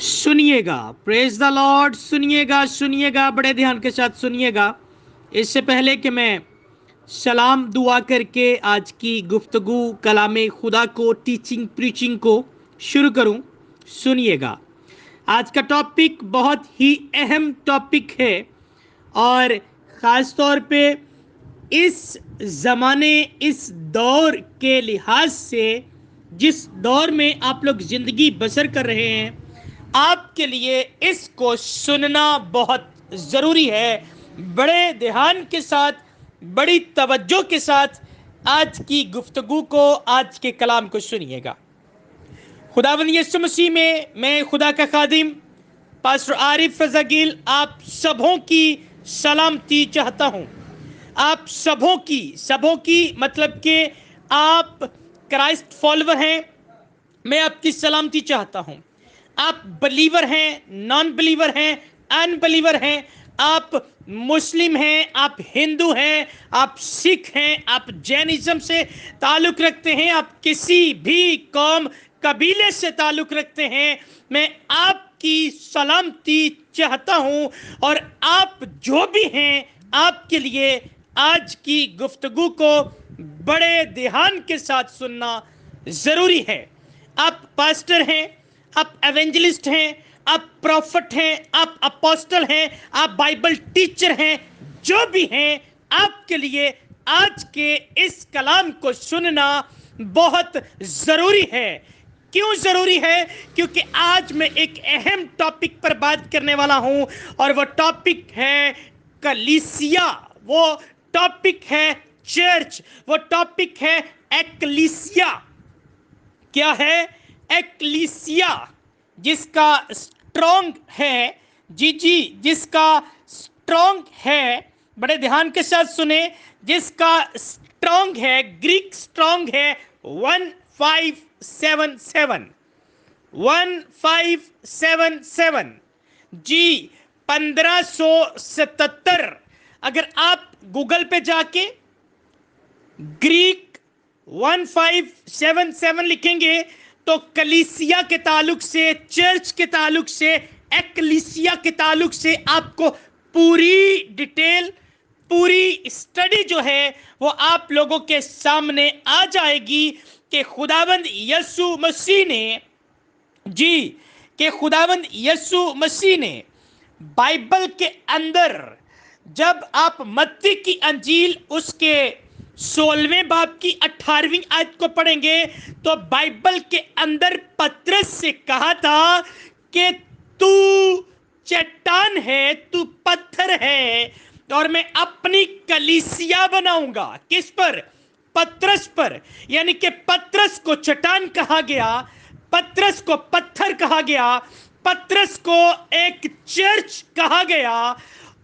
सुनिए गा। Praise the Lord. सुनिए गा, बड़े ध्यान के साथ सुनिएगा। इससे पहले कि मैं सलाम दुआ करके आज की गुफ्तगू कलामे खुदा को टीचिंग प्रीचिंग को शुरू करूं, सुनिएगा। आज का टॉपिक बहुत ही अहम टॉपिक है और ख़ास तौर पे इस ज़माने, इस दौर के लिहाज से, जिस दौर में आप लोग ज़िंदगी बसर कर रहे हैं, आपके लिए इसको सुनना बहुत ज़रूरी है। बड़े ध्यान के साथ, बड़ी तवज्जो के साथ आज की गुफ्तगू को, आज के कलाम को सुनिएगा। खुदावंद यीशु मसीह में मैं खुदा का खादिम पास्टर आरिफ रज़ा गिल आप सबों की सलामती चाहता हूँ। आप सबों की मतलब कि आप क्राइस्ट फॉलोवर हैं, मैं आपकी सलामती चाहता हूँ। आप बिलीवर हैं, नॉन बिलीवर हैं, अनबिलीवर हैं, आप मुस्लिम हैं, आप हिंदू हैं, आप सिख हैं, आप जैनिज्म से ताल्लुक़ रखते हैं, आप किसी भी कौम कबीले से ताल्लुक़ रखते हैं, मैं आपकी सलामती चाहता हूँ। और आप जो भी हैं, आपके लिए आज की गुफ्तगू को बड़े ध्यान के साथ सुनना ज़रूरी है। आप पास्टर हैं, आप एवेंजलिस्ट हैं, आप प्रॉफिट हैं, आप अपोस्टल हैं, आप बाइबल टीचर हैं, जो भी हैं, आपके लिए आज के इस कलाम को सुनना बहुत ज़रूरी है। क्यों ज़रूरी है? क्योंकि आज मैं एक अहम टॉपिक पर बात करने वाला हूं और वो टॉपिक है कलीसिया, वो टॉपिक है चर्च, वो टॉपिक है एक्लीसिया। क्या है? एक्लीसिया, जिसका स्ट्रॉन्ग है, जिसका स्ट्रॉन्ग है, बड़े ध्यान के साथ सुने, जिसका स्ट्रॉन्ग है, ग्रीक स्ट्रॉन्ग है 1577 जी 1577। अगर आप गूगल पे जाके ग्रीक 1577 लिखेंगे तो कलीसिया के ताल्लुक से, चर्च के ताल्लुक से, एक्लीसिया के ताल्लुक से आपको पूरी डिटेल, पूरी स्टडी जो है वो आप लोगों के सामने आ जाएगी कि खुदावंद यीशु मसीह ने बाइबल के अंदर, जब आप मत्ती की अंजील उसके 16वें बाब की 18वीं आयत को पढ़ेंगे तो बाइबल के अंदर पतरस से कहा था कि तू चट्टान है, तू पत्थर है और मैं अपनी कलीसिया बनाऊंगा। किस पर? पतरस पर। यानी कि पतरस को चट्टान कहा गया, पतरस को पत्थर कहा गया, पतरस को एक चर्च कहा गया,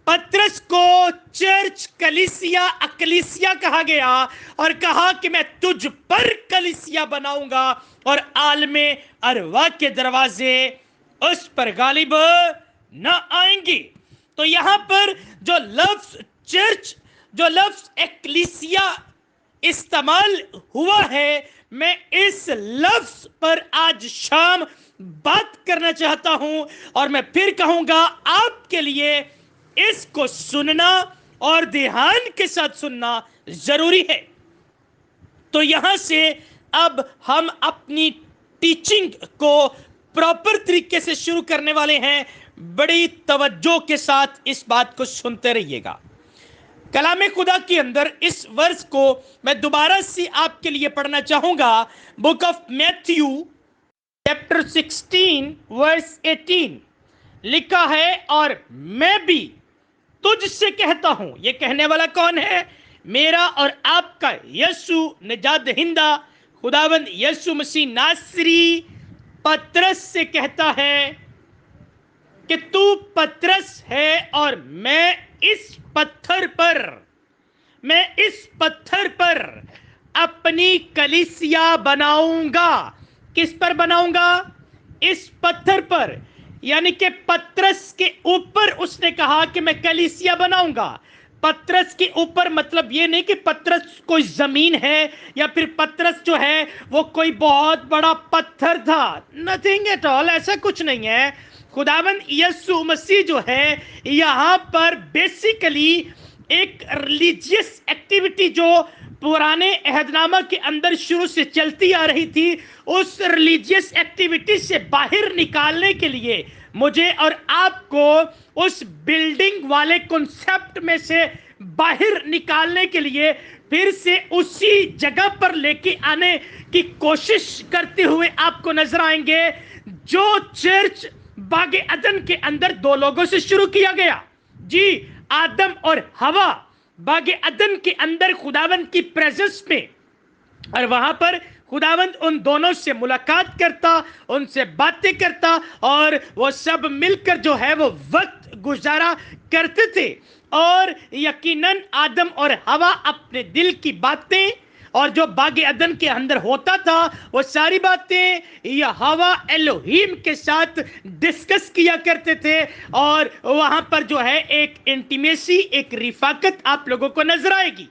पतरस को चर्च, कलीसिया, अकलीसिया कहा गया और कहा कि मैं तुझ पर कलीसिया बनाऊंगा और आलमे अरवा के दरवाजे उस पर गालिब न आएंगे। तो यहां पर जो लफ्ज चर्च, जो लफ्ज एक्लीसिया इस्तेमाल हुआ है, मैं इस लफ्ज पर आज शाम बात करना चाहता हूं और मैं फिर कहूंगा आपके लिए इसको सुनना और ध्यान के साथ सुनना जरूरी है। तो यहां से अब हम अपनी टीचिंग को प्रॉपर तरीके से शुरू करने वाले हैं। बड़ी तवज्जो के साथ इस बात को सुनते रहिएगा। कलाम खुदा के अंदर इस वर्ष को मैं दोबारा से आपके लिए पढ़ना चाहूंगा। Book of Matthew chapter 16 verse 18 लिखा है, और मैं भी तुझसे कहता हूं। ये कहने वाला कौन है? मेरा और आपका यीशु निजात दहिंदा खुदावंद यीशु मसीह नासरी पतरस से कहता है कि तू पतरस है और मैं इस पत्थर पर अपनी कलीसिया बनाऊंगा। किस पर बनाऊंगा? इस पत्थर पर। यानी कि पतरस के ऊपर उसने कहा कि मैं कलीसिया बनाऊंगा। पतरस के ऊपर मतलब ये नहीं कि पतरस कोई जमीन है या फिर पतरस जो है वो कोई बहुत बड़ा पत्थर था, नथिंग एट ऑल, ऐसा कुछ नहीं है। खुदावंद यीशु मसीह जो है यहाँ पर बेसिकली एक रिलीजियस एक्टिविटी जो पुराने अहदनामा के अंदर शुरू से चलती आ रही थी, उस रिलीजियस एक्टिविटी से बाहर निकालने के लिए मुझे और आपको उस बिल्डिंग वाले कॉन्सेप्ट में से बाहर निकालने के लिए फिर से उसी जगह पर लेके आने की कोशिश करते हुए आपको नजर आएंगे जो चर्च बागे अदन के अंदर दो लोगों से शुरू किया गया। जी, आदम और हवा बागे अदन के अंदर खुदावंद की प्रेजेंस में, और वहां पर खुदावंद उन दोनों से मुलाकात करता, उनसे बातें करता और वो सब मिलकर जो है वो वक्त गुजारा करते थे। और यकीनन आदम और हवा अपने दिल की बातें और जो बागे अदन के अंदर होता था वो सारी बातें यहोवा एलोहीम के साथ डिस्कस किया करते थे, और वहां पर जो है एक इंटीमेसी, एक रिफाकत आप लोगों को नजर आएगी।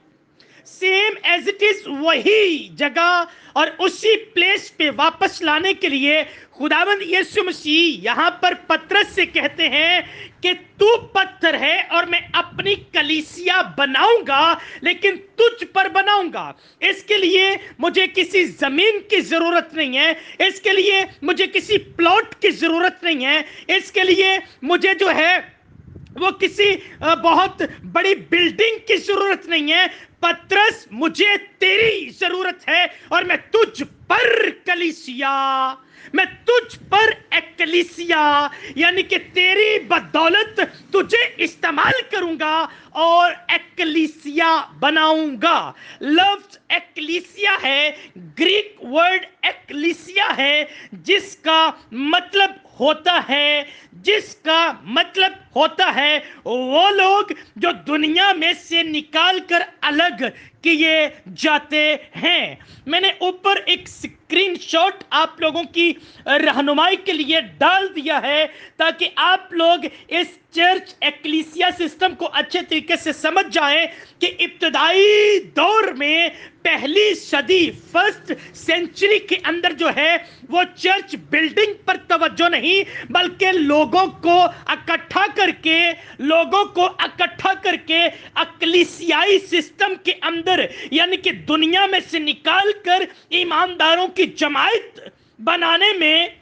सेम एज इट इज वही जगह और उसी प्लेस पे वापस लाने के लिए खुदावंद यीशु मसीह यहां पर पतरस से कहते हैं कि तू पत्थर है और मैं अपनी कलीसिया बनाऊंगा, लेकिन तुझ पर बनाऊंगा। इसके लिए मुझे किसी जमीन की जरूरत नहीं है, इसके लिए मुझे किसी प्लॉट की जरूरत नहीं है, इसके लिए मुझे जो है वो किसी बहुत बड़ी बिल्डिंग की जरूरत नहीं है। पतरस, मुझे तेरी जरूरत है और मैं तुझ पर कलीसिया, मैं तुझ पर एकलीसिया यानी कि तेरी बदौलत तुझे इस्तेमाल करूंगा और एकलीसिया बनाऊंगा। लफ्ज एकलीसिया है, ग्रीक वर्ड एकलीसिया है, जिसका मतलब होता है वो लोग जो दुनिया में से निकाल कर अलग किए जाते हैं। मैंने ऊपर एक स्क्रीनशॉट आप लोगों की रहनुमाई के लिए डाल दिया है ताकि आप लोग इस चर्च एक्लीसिया सिस्टम को अच्छे तरीके से समझ जाएं कि इब्तदाई दौर में पहली सदी, फर्स्ट सेंचुरी के अंदर जो है वो चर्च बिल्डिंग पर तवज्जो नहीं बल्कि लोगों को इकट्ठा करके अक्लीसियाई सिस्टम के अंदर यानी कि दुनिया में से निकाल कर ईमानदारों की जमात बनाने में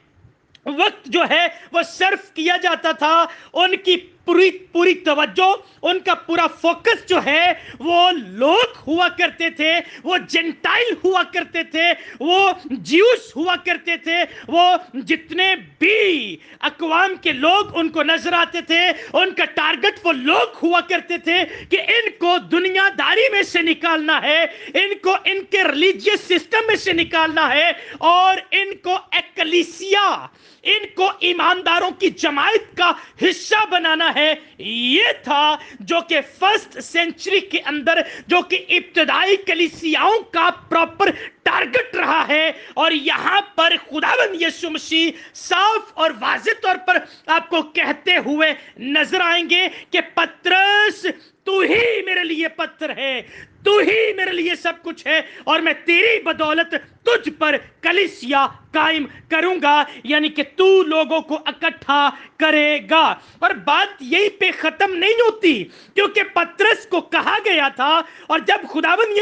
वक्त जो है वो सर्फ किया जाता था। उनकी पूरी तवज्जो, उनका पूरा फोकस जो है वो लोग हुआ करते थे, वो जेंटाइल हुआ करते थे, वो ज्यूस हुआ करते थे, वो जितने भी अकवाम के लोग उनको नजर आते थे उनका टारगेट वो लोग हुआ करते थे कि इनको दुनियादारी में से निकालना है, इनको इनके रिलीजियस सिस्टम में से निकालना है और इनको एकलीसिया, इनको ईमानदारों की जमात का हिस्सा बनाना है। ये था जो कि फर्स्ट सेंचुरी के अंदर, जो कि इब्तदाई कलीसियाओं का प्रॉपर टारगेट रहा है। और यहां पर खुदावंद यीशु मसीह साफ और वाज़ेह तौर पर आपको कहते हुए नजर आएंगे कि पतरस, तू ही मेरे लिए पत्थर है, तू ही मेरे लिए सब कुछ है और मैं तेरी बदौलत तुझ पर कलीसिया कायम करूंगा, यानी कि तू लोगों को इकट्ठा करेगा। और बात यहीं पे खत्म नहीं होती, क्योंकि पतरस को कहा गया था और जब खुदावंद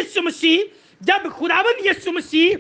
यीशु मसीह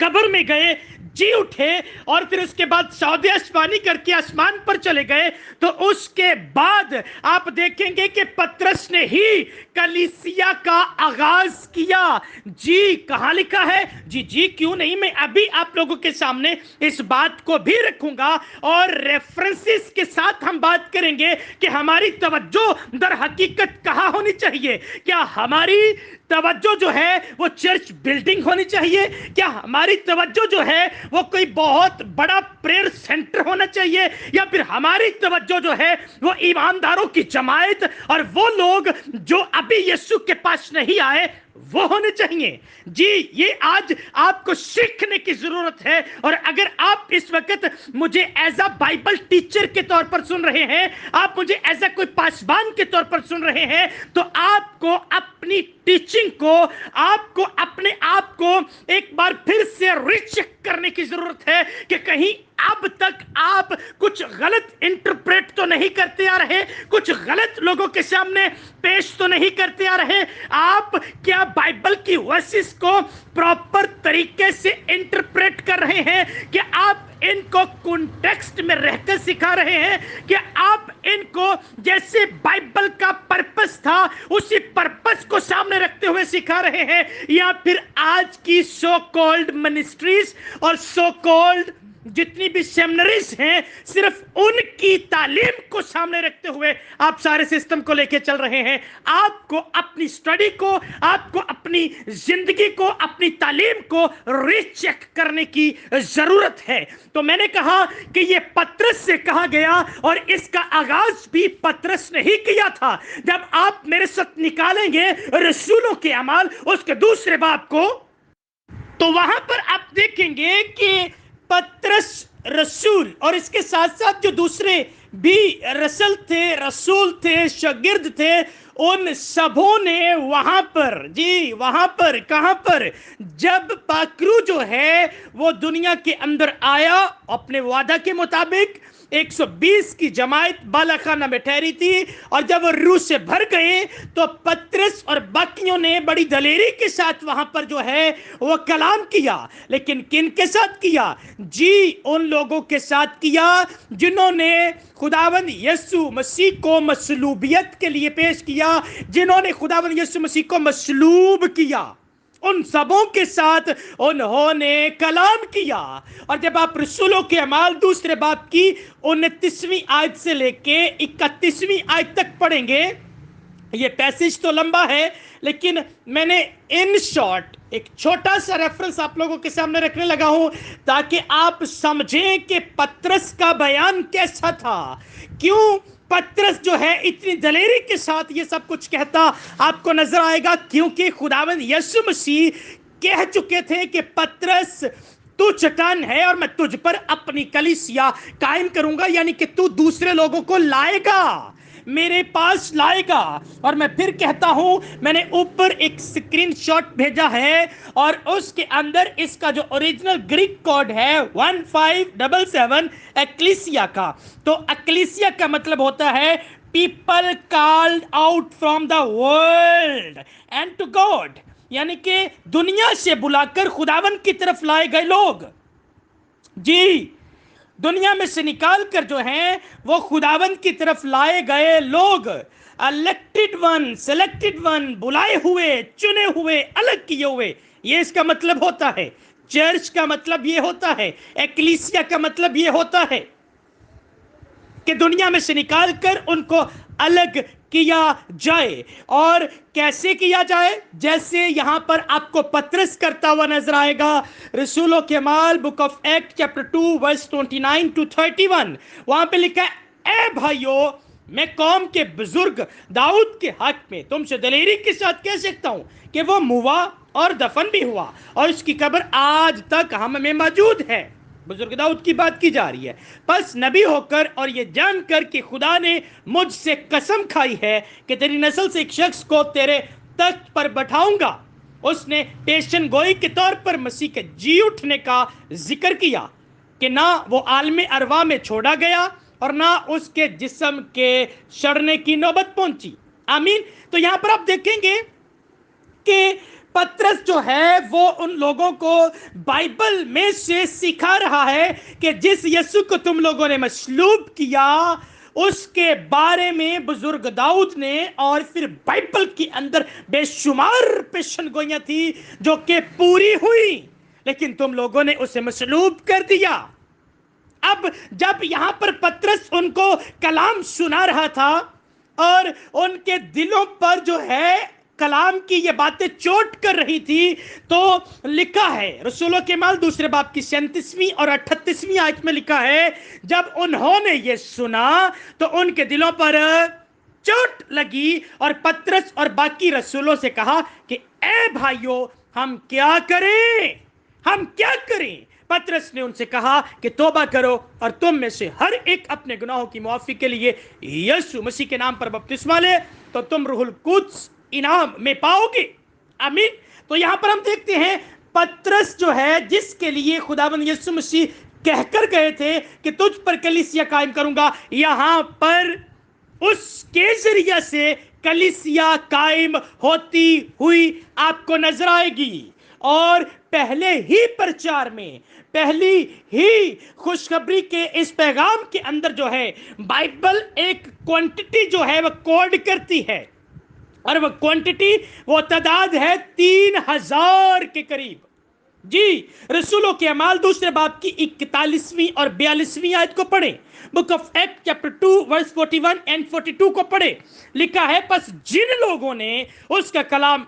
कब्र में गए, जी उठे और फिर उसके बाद सौदे आसमानी करके आसमान पर चले गए, तो उसके बाद आप देखेंगे कि पतरस ने ही कलीसिया का आगाज किया। जी कहां लिखा है? जी क्यों नहीं, मैं अभी आप लोगों के सामने इस बात को भी रखूंगा और रेफरेंसेस के साथ हम बात करेंगे कि हमारी तवज्जो दर हकीकत कहां होनी चाहिए। क्या हमारी तवज्जो जो है वो चर्च बिल्डिंग होनी चाहिए? क्या हमारी तवज्जो जो है वो कोई बहुत बड़ा प्रेयर सेंटर होना चाहिए? या फिर हमारी तवज्जो जो है वो ईमानदारों की जमात और वो लोग जो अभी यीशु के पास नहीं आए وہ ہونے چاہیے. جی یہ آج آپ کو سیکھنے کی ضرورت ہے. اور اگر آپ اس وقت مجھے ایز اے بائبل ٹیچر کے طور پر سن رہے ہیں, آپ مجھے ایز اے کوئی پاسبان کے طور پر سن رہے ہیں, تو آپ کو اپنی ٹیچنگ کو, آپ کو اپنے آپ کو ایک بار پھر سے ریچیک کرنے کی ضرورت ہے کہ کہیں اب تک آپ کچھ غلط انٹرپریٹ تو نہیں کرتے آ رہے, کچھ غلط لوگوں کے سامنے پیش تو نہیں کرتے آ رہے. آپ کیا بائبل کی ورسز کو پراپر طریقے سے انٹرپریٹ کر رہے ہیں, کہ آپ ان کو کنٹیکسٹ میں رہ کر سکھا رہے ہیں, کہ آپ ان کو جیسے بائبل کا پرپس تھا اسی پرپس کو سامنے رکھتے ہوئے سکھا رہے ہیں, یا پھر آج کی سو کالڈ منسٹریز اور سو کالڈ جتنی بھی سیمنریز ہیں صرف ان کی تعلیم کو سامنے رکھتے ہوئے آپ سارے سسٹم کو لے کے چل رہے ہیں. آپ کو اپنی سٹڈی کو, آپ کو اپنی زندگی کو, اپنی تعلیم کو ری چیک کرنے کی ضرورت ہے. تو میں نے کہا کہ یہ پترس سے کہا گیا, اور اس کا آغاز بھی پترس نے ہی کیا تھا. جب آپ میرے ساتھ نکالیں گے رسولوں کے اعمال اس کے دوسرے باب کو, تو وہاں پر آپ دیکھیں گے کہ پترس رسول اور اس کے ساتھ ساتھ جو دوسرے بھی رسول تھے, شاگرد تھے, ان سبوں نے وہاں پر, جی وہاں پر, کہاں پر, جب پاکرو جو ہے وہ دنیا کے اندر آیا, اپنے وعدہ کے مطابق 120 کی جماعت بالا خانہ میں ٹھہری تھی, اور جب وہ روح سے بھر گئے تو پترس اور باقیوں نے بڑی دلیری کے ساتھ وہاں پر جو ہے وہ کلام کیا. لیکن کن کے ساتھ کیا؟ جی ان لوگوں کے ساتھ کیا جنہوں نے خداوند یسوع مسیح کو مصلوبیت کے لیے پیش کیا, جنہوں نے خداوند یسوع مسیح کو مصلوب کیا. ان سبوں کے ساتھ انہوں نے کلام کیا. اور جب آپ رسولوں کے اعمال دوسرے باب کی 29ویں آیت سے لے کے 31ویں آیت تک پڑھیں گے, یہ پیسج تو لمبا ہے لیکن میں نے ان شارٹ ایک چھوٹا سا ریفرنس آپ لوگوں کے سامنے رکھنے لگا ہوں تاکہ آپ سمجھیں کہ پترس کا بیان کیسا تھا, کیوں پترس جو ہے اتنی دلیری کے ساتھ یہ سب کچھ کہتا. آپ کو نظر آئے گا کیونکہ خداوند یسوع مسیح کہہ چکے تھے کہ پترس تو چٹان ہے اور میں تجھ پر اپنی کلیسیا قائم کروں گا, یعنی کہ تو دوسرے لوگوں کو لائے گا, میرے پاس لائے گا. اور میں پھر کہتا ہوں, میں نے اوپر ایک سکرین شاٹ بھیجا ہے اور اس کے اندر اس کا جو اوریجنل گریک کوڈ ہے 1577 ایکلیسیا کا. تو ایکلیسیا کا مطلب ہوتا ہے people called out from the world and to God, یعنی کہ دنیا سے بلا کر خداوند کی طرف لائے گئے لوگ. جی دنیا میں سے نکال کر جو ہیں وہ خداوند کی طرف لائے گئے لوگ, الیکٹڈ ون, سلیکٹڈ ون, بلائے ہوئے, چنے ہوئے, الگ کیے ہوئے. یہ اس کا مطلب ہوتا ہے. چرچ کا مطلب یہ ہوتا ہے, ایکلیسیا کا مطلب یہ ہوتا ہے کہ دنیا میں سے نکال کر ان کو الگ کیا جائے. اور کیسے کیا جائے؟ جیسے یہاں پر آپ کو پترس کرتا ہوا نظر آئے گا. رسولوں کے اعمال book of Act chapter 2 verse 29 to 31, وہاں پہ لکھا ہے, اے بھائیو میں قوم کے بزرگ داؤد کے حق میں تم سے دلیری کے ساتھ کہہ سکتا ہوں کہ وہ موا اور دفن بھی ہوا اور اس کی قبر آج تک ہم میں موجود ہے. بزرگ داؤد کی بات کی جا رہی ہے. پس نبی ہو کر اور یہ جان کر کہ خدا نے مجھ سے قسم کھائی ہے کہ تیری نسل سے ایک شخص کو تیرے تخت پر بٹھاؤں گا, اس نے پیشن گوئی کے طور پر مسیح کے جی اٹھنے کا ذکر کیا کہ نہ وہ عالم ارواح میں چھوڑا گیا اور نہ اس کے جسم کے سڑنے کی نوبت پہنچی. آمین. تو یہاں پر آپ دیکھیں گے کہ پترس جو ہے وہ ان لوگوں کو بائبل میں سے سکھا رہا ہے کہ جس یسوع کو تم لوگوں نے مصلوب کیا اس کے بارے میں بزرگ داؤد نے, اور پھر بائبل کے اندر بے شمار پیشن گوئیاں تھی جو کہ پوری ہوئی, لیکن تم لوگوں نے اسے مصلوب کر دیا. اب جب یہاں پر پترس ان کو کلام سنا رہا تھا اور ان کے دلوں پر جو ہے کلام کی یہ باتیں چوٹ کر رہی تھی, تو لکھا ہے رسولوں کے اعمال دوسرے باب کی 37ویں اور 38ویں آیت میں لکھا ہے, جب انہوں نے یہ سنا تو ان کے دلوں پر چوٹ لگی اور پترس اور باقی رسولوں سے کہا کہ اے بھائیو ہم کیا کریں؟ پترس نے ان سے کہا کہ توبہ کرو اور تم میں سے ہر ایک اپنے گناہوں کی معافی کے لیے یسوع مسیح کے نام پر بپتسمہ لے تو تم روح القدس انعام میں پاؤ گے۔ آمین۔ تو یہاں پر ہم دیکھتے ہیں پترس جو ہے جس کے لیے خداوند یسوع مسیح کہہ کر گئے تھے کہ تجھ پر کلیسیا قائم کروں گا، یہاں پر اس کے ذریعہ سے کلیسیا قائم ہوتی ہوئی آپ کو نظر آئے گی۔ اور پہلے ہی پرچار میں، پہلی ہی خوشخبری کے اس پیغام کے اندر جو ہے بائبل ایک کوانٹٹی جو ہے وہ کوڈ کرتی ہے، اور وہ کوانٹٹی، وہ تعداد ہے 3000 کے قریب۔ جی، رسولوں کے اعمال دوسرے باب کی 41ویں اور 42ویں آیت کو پڑھیں، book of Act chapter 2 verse 41 and 42 کو پڑھیں۔ لکھا ہے پس جن لوگوں نے اس کا کلام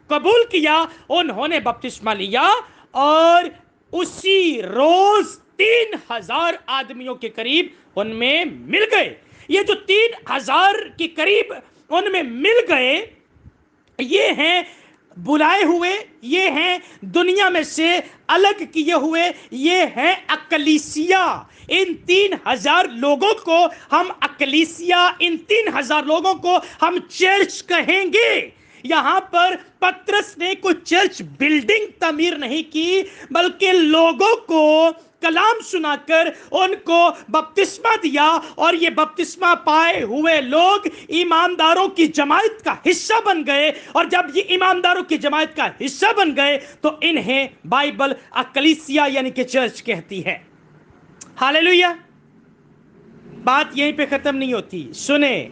قبول کیا انہوں نے بپتسمہ لیا، اور اسی روز 3000 آدمیوں کے قریب ان میں مل گئے۔ یہ جو 3000 کے قریب ان میں مل گئے، یہ ہیں بلائے ہوئے، یہ ہیں دنیا میں سے الگ کیے ہوئے، یہ ہیں اکلیسیا۔ ان 3000 لوگوں کو ہم اکلیسیا، ان 3000 لوگوں کو ہم چرچ کہیں گے۔ یہاں پر پترس نے کوئی چرچ بلڈنگ تعمیر نہیں کی، بلکہ لوگوں کو کلام سنا کر ان کو بپتسمہ دیا، اور یہ بپتسمہ پائے ہوئے لوگ ایمانداروں کی جماعت کا حصہ بن گئے، اور جب یہ ایمانداروں کی جماعت کا حصہ بن گئے تو انہیں بائبل اکلیسیا یعنی کہ چرچ کہتی ہے۔ ہاللیلویہ۔ بات یہیں پہ ختم نہیں ہوتی، سنیں،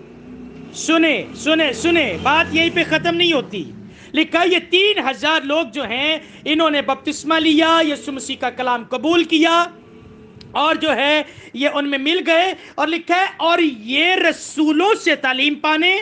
بات یہیں پہ ختم نہیں ہوتی۔ لکھا یہ 3000 لوگ جو ہیں انہوں نے بپتسمہ لیا، یسوع مسیح کا کلام قبول کیا، اور جو ہے یہ ان میں مل گئے، اور لکھا ہے اور یہ رسولوں سے تعلیم پانے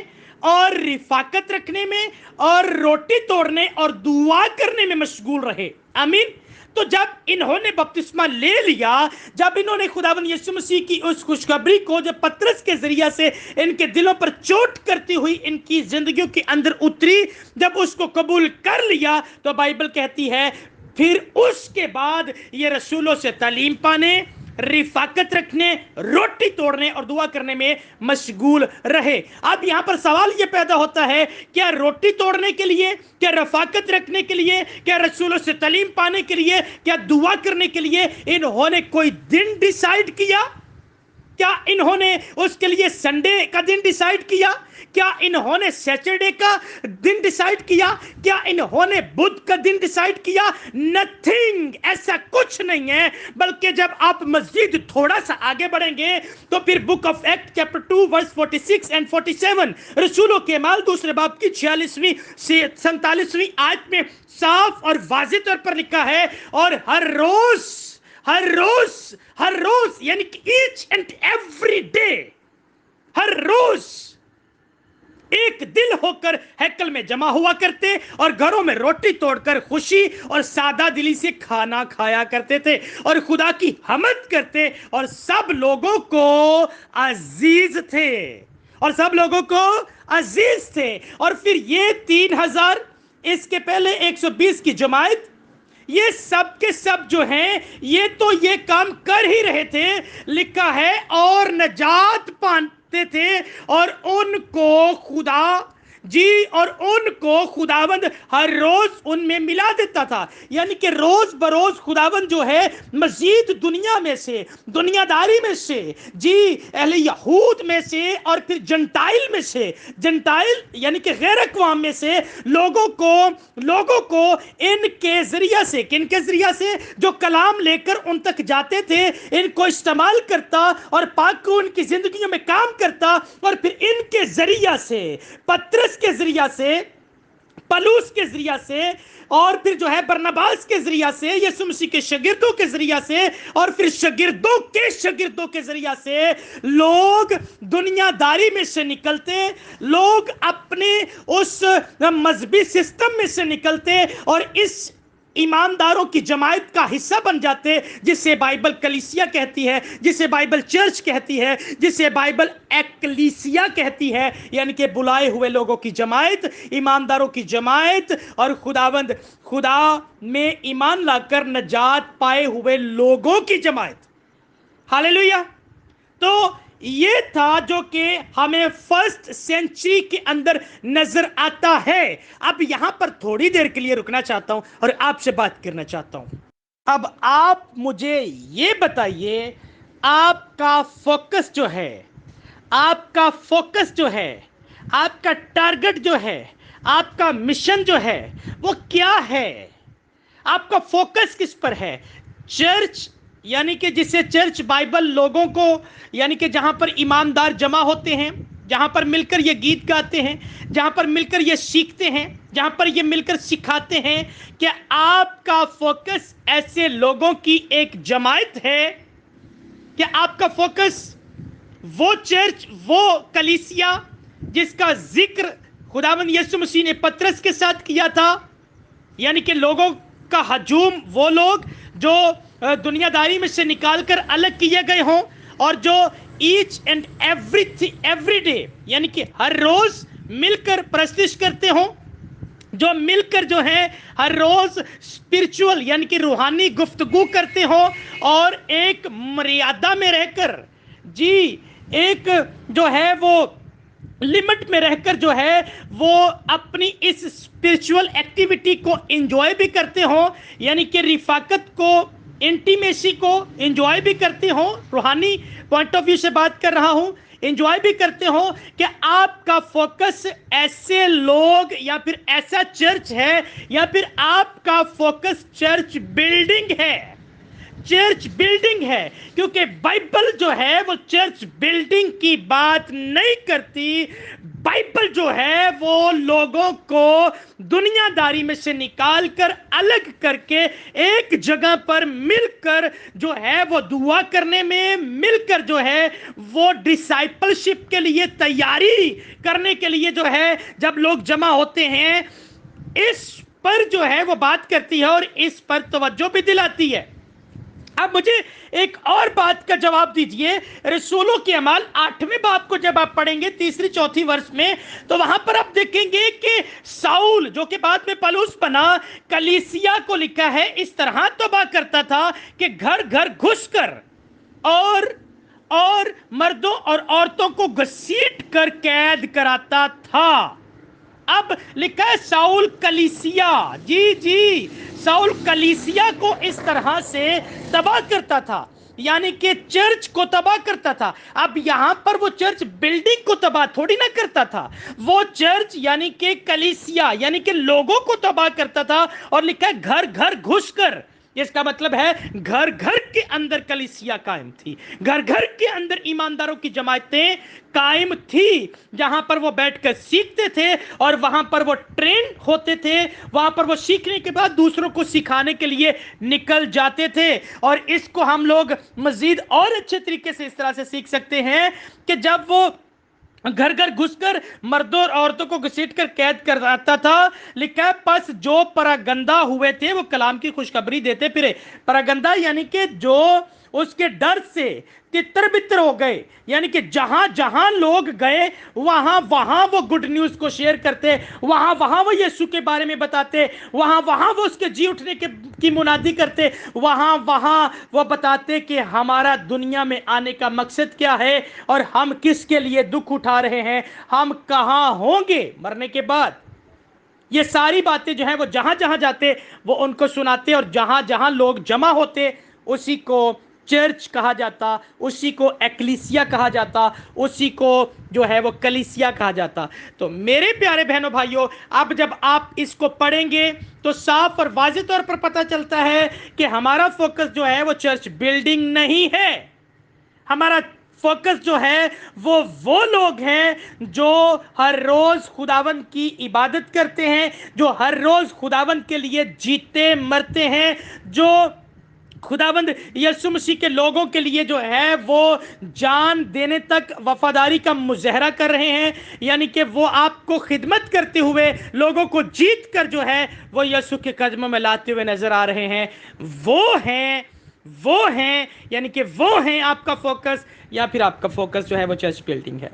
اور رفاقت رکھنے میں اور روٹی توڑنے اور دعا کرنے میں مشغول رہے۔ آمین۔ تو جب انہوں نے بپتسمہ لے لیا، جب انہوں نے خداوند یسوع مسیح کی اس خوشخبری کو جب پترس کے ذریعہ سے ان کے دلوں پر چوٹ کرتی ہوئی ان کی زندگیوں کے اندر اتری، جب اس کو قبول کر لیا، تو بائبل کہتی ہے پھر اس کے بعد یہ رسولوں سے تعلیم پانے، رفاقت رکھنے، روٹی توڑنے اور دعا کرنے میں مشغول رہے۔ اب یہاں پر سوال یہ پیدا ہوتا ہے، کیا روٹی توڑنے کے لیے، کیا رفاقت رکھنے کے لیے، کیا رسولوں سے تعلیم پانے کے لیے، کیا دعا کرنے کے لیے انہوں نے کوئی دن ڈیسائیڈ کیا؟ کیا انہوں نے اس کے لیے سنڈے کا دن ڈیسائیڈ کیا؟ کیا انہوں نے سیٹرڈے کا دن ڈیسائیڈ کیا؟ کیا انہوں نے بدھ کا دن ڈیسائیڈ کیا؟ نتھنگ، ایسا کچھ نہیں ہے۔ بلکہ جب آپ مزید تھوڑا سا آگے بڑھیں گے تو پھر book of Act chapter 2 verse 46 and 47، رسولوں کے اعمال دوسرے باب کی 46ویں سے 47ویں آیت میں صاف اور واضح طور پر لکھا ہے، اور ہر روز یعنی کہ ایچ اینڈ ایوری ڈے، ہر روز ایک دل ہو کر ہیکل میں جمع ہوا کرتے اور گھروں میں روٹی توڑ کر خوشی اور سادہ دلی سے کھانا کھایا کرتے تھے اور خدا کی حمد کرتے، اور سب لوگوں کو عزیز تھے۔ اور پھر یہ 3000، اس کے پہلے 120 کی جماعت، یہ سب کے سب جو ہیں یہ تو یہ کام کر ہی رہے تھے۔ لکھا ہے اور نجات پاتے تھے، اور ان کو خداوند ہر روز ان میں ملا دیتا تھا۔ یعنی کہ روز بروز خداوند جو ہے مزید دنیا میں سے، دنیا داری میں سے، جی اہل یہود میں سے، اور پھر جنٹائل میں سے، جنٹائل یعنی کہ غیر اقوام میں سے لوگوں کو ان کے ذریعہ سے، کن کے ذریعہ سے؟ جو کلام لے کر ان تک جاتے تھے، ان کو استعمال کرتا اور پاک کو ان کی زندگیوں میں کام کرتا، اور پھر ان کے ذریعہ سے، پترس کے ذریعہ سے، پلوس کے ذریعہ سے، اور پھر جو ہے برناباس کے ذریعہ سے، یسوع مسیح کے شاگردوں کے ذریعہ سے، اور پھر شاگردوں کے ذریعہ سے لوگ دنیا داری میں سے نکلتے، لوگ اپنے اس مذہبی سسٹم میں سے نکلتے، اور اس ईमानदारों की जमात का हिस्सा बन जाते, जिसे बाइबल कलीसिया कहती है, जिसे बाइबल चर्च कहती है, जिसे बाइबल एक्लीसिया कहती है, यानी कि बुलाए हुए लोगों की जमात, ईमानदारों की जमात और खुदावंद खुदा में ईमान लाकर नजात पाए हुए लोगों की जमात। हालेलुया। तो ये था जो कि हमें फर्स्ट सेंचुरी के अंदर नजर आता है। अब यहां पर थोड़ी देर के लिए रुकना चाहता हूं और आपसे बात करना चाहता हूं। अब आप मुझे ये बताइए, आपका फोकस जो है, आपका फोकस जो है, आपका टारगेट जो है, आपका मिशन जो है, वो क्या है? आपका फोकस किस पर है? चर्च, यानी कि जिसे चर्च बाइबल लोगों को, यानी कि जहां पर ईमानदार जमा होते हैं, जहां पर मिलकर ये गीत गाते हैं, जहां पर मिलकर ये सीखते हैं, जहां पर ये मिलकर सिखाते हैं, क्या आपका फोकस ऐसे लोगों की एक जमात है? क्या आपका फोकस वो चर्च, वो कलीसिया जिसका जिक्र खुदावंद यीशु मसीह ने पतरस के साथ किया था, यानी कि लोगों का हजूम, वो लोग जो दुनियादारी में से निकालकर अलग किए गए हों और जो ईच एंड एवरी डे, यानी कि हर रोज मिलकर प्रस्तुत करते हों, जो मिलकर जो है हर रोज स्पिरिचुअल यानी कि रूहानी गुफ्तगू करते हो और एक मर्यादा में रहकर, जी एक जो है वो लिमिट में रहकर जो है वो अपनी इस स्पिरिचुअल एक्टिविटी को एंजॉय भी करते हो, यानी कि रिफाकत को, इंटीमेसी को एंजॉय भी करते हो। रूहानी पॉइंट ऑफ व्यू से बात कर रहा हूं, एंजॉय भी करते हो कि आपका फोकस ऐसे लोग या फिर ऐसा चर्च है, या फिर आपका फोकस चर्च बिल्डिंग है। चर्च बिल्डिंग है, क्योंकि बाइबल जो है वो चर्च बिल्डिंग की बात नहीं करती। बाइबल जो है वो लोगों को दुनियादारी में से निकालकर अलग करके एक जगह पर मिलकर जो है वो दुआ करने में, मिलकर जो है वो डिसाइपलशिप के लिए तैयारी करने के लिए जो है जब लोग जमा होते हैं, इस पर जो है वो बात करती है और इस पर तवज्जो भी दिलाती है। अब मुझे एक और बात का जवाब दीजिए। रसूलों के अमाल 8वें बाब को जब आप पढ़ेंगे 3-4 वर्ष में, तो वहां पर आप देखेंगे कि साउल जो कि बाद में पौलुस बना, कलीसिया को लिखा है इस तरह तौबा करता था कि घर घर घुसकर और मर्दों और औरतों को घसीट कर कैद कराता था। अब लिखा है साउल कलीसिया, जी साउल कलीसिया को इस तरह से तबाह करता था, यानी कि चर्च को तबाह करता था। अब यहां पर वो चर्च बिल्डिंग को तबाह थोड़ी ना करता था, वो चर्च यानी कि कलीसिया यानी कि लोगों को तबाह करता था। और लिखा है घर घर घुसकर, इसका मतलब है घर घर के अंदर कलीसिया कायम थी, घर घर के अंदर ईमानदारों की जमातें कायम थी, जहां पर वो बैठकर सीखते थे और वहां पर वो ट्रेन होते थे, वहां पर वो सीखने के बाद दूसरों को सिखाने के लिए निकल जाते थे। और इसको हम लोग मजीद और अच्छे तरीके से इस तरह से सीख सकते हैं कि जब वो घर घर घुसकर मर्दों और औरतों को घसीटकर कैद कराता था, लिखा है बस जो परागंदा हुए थे वो कलाम की खुशखबरी देते फिरे। परागंदा यानी कि जो उसके डर से तितर बितर हो गए, यानी कि जहां जहां लोग गए वहां वहां वो गुड न्यूज को शेयर करते, वहां वहां वो यीशु के बारे में बताते, वहां वहां वो उसके जी उठने की मुनादी करते, वहां वहां वो बताते कि हमारा दुनिया में आने का मकसद क्या है और हम किसके लिए दुख उठा रहे हैं, हम कहां होंगे मरने के बाद। ये सारी बातें जो है वो जहां जहां जाते वो उनको सुनाते, और जहां जहां लोग जमा होते उसी को चर्च कहा जाता, उसी को एक्लीसिया कहा जाता, उसी को जो है वो कलीसिया कहा जाता। तो मेरे प्यारे बहनों भाइयों, अब जब आप इसको पढ़ेंगे तो साफ और वाज़ेह तौर पर पता चलता है कि हमारा फोकस जो है वो चर्च बिल्डिंग नहीं है। हमारा फोकस जो है वो लोग हैं जो हर रोज खुदावंद की इबादत करते हैं, जो हर रोज खुदावंद के लिए जीते मरते हैं, जो खुदाबंद यीशु मसीह के लोगों के लिए जो है वो जान देने तक वफादारी का मुजाहरा कर रहे हैं, यानी कि वो आपको खिदमत करते हुए लोगों को जीत कर जो है वो यीशु के कदमों में लाते हुए नजर आ रहे हैं। वो हैं यानी कि वो हैं आपका फोकस, या फिर आपका फोकस जो है वो चर्च बिल्डिंग है।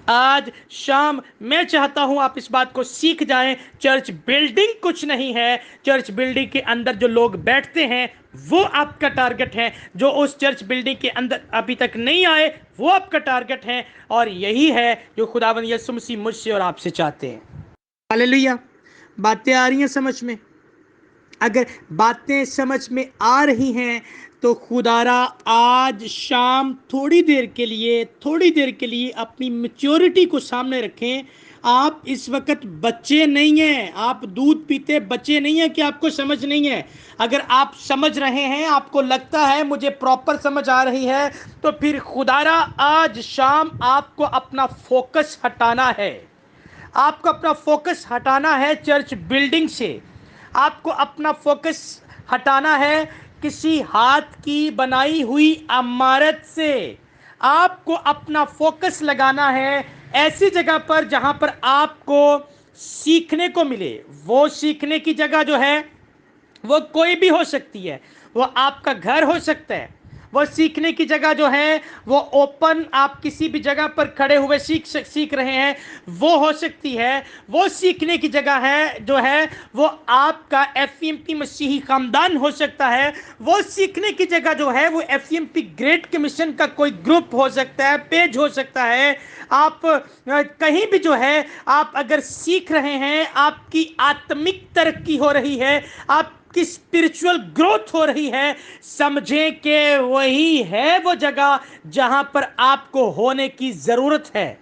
आज शाम मैं चाहता हूं आप इस बात को सीख जाएं, चर्च बिल्डिंग कुछ नहीं है। चर्च बिल्डिंग के अंदर जो लोग बैठते हैं वो आपका टारगेट है। जो उस चर्च बिल्डिंग के अंदर अभी तक नहीं आए वो आपका टारगेट है, और यही है जो खुदावंद यीशु मसीह मुझसे और आपसे चाहते हैं। हालेलुया। बातें आ रही हैं समझ में? अगर बातें समझ में आ रही हैं तो खुदारा आज शाम थोड़ी देर के लिए अपनी मैच्योरिटी को सामने रखें। आप इस वक्त बच्चे नहीं हैं, आप दूध पीते बच्चे नहीं हैं कि आपको समझ नहीं है। अगर आप समझ रहे हैं, आपको लगता है मुझे प्रॉपर समझ आ रही है, तो फिर खुदारा आज शाम आपको अपना फोकस हटाना है। आपको अपना फोकस हटाना है चर्च बिल्डिंग से। आपको अपना फोकस हटाना है किसी हाथ की बनाई हुई इमारत से। आपको अपना फोकस लगाना है ऐसी जगह पर जहां पर आपको सीखने को मिले। वो सीखने की जगह जो है वो कोई भी हो सकती है। वो आपका घर हो सकता है। वो सीखने की जगह जो है वो ओपन, आप किसी भी जगह पर खड़े हुए सीख रहे हैं, वो हो सकती है। वो सीखने की जगह है जो है वो आपका FEMP मसीही खानदान हो सकता है। वो सीखने की जगह जो है वो FEMP ग्रेट कमीशन का कोई ग्रुप हो सकता है, पेज हो सकता है। आप कहीं भी जो है आप अगर सीख रहे हैं, आपकी आत्मिक तरक्की हो रही है, आप की स्पिरिचुअल ग्रोथ हो रही है, समझें कि वही है वो जगह जहां पर आपको होने की जरूरत है,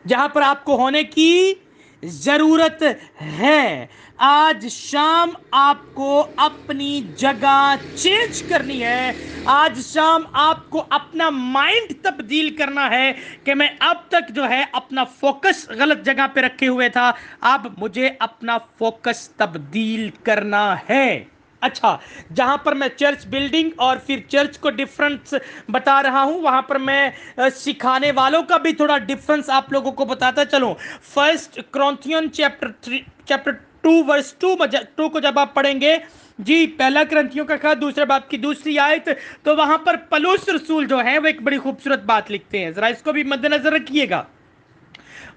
जहां पर आपको होने की जरूरत है। आज शाम आपको अपनी जगह चेंज करनी है। आज शाम आपको अपना माइंड तब्दील करना है कि मैं अब तक जो है अपना फोकस गलत जगह पे रखे हुए था, अब मुझे अपना फोकस तब्दील करना है। अच्छा, जहां पर मैं चर्च बिल्डिंग और फिर चर्च को डिफरेंस बता रहा हूं, वहां पर मैं सिखाने वालों का भी थोड़ा डिफरेंस आप लोगों को बताता चलूं। 1 Corinthians चैप्टर 2 वर्स 2 को जब आप पढ़ेंगे जी, 1 Corinthians का खा दूसरे बाब की दूसरी आयत, तो वहां पर पौलुस रसूल जो है वो एक बड़ी खूबसूरत बात लिखते हैं, जरा इसको भी मद्देनजर रखिएगा।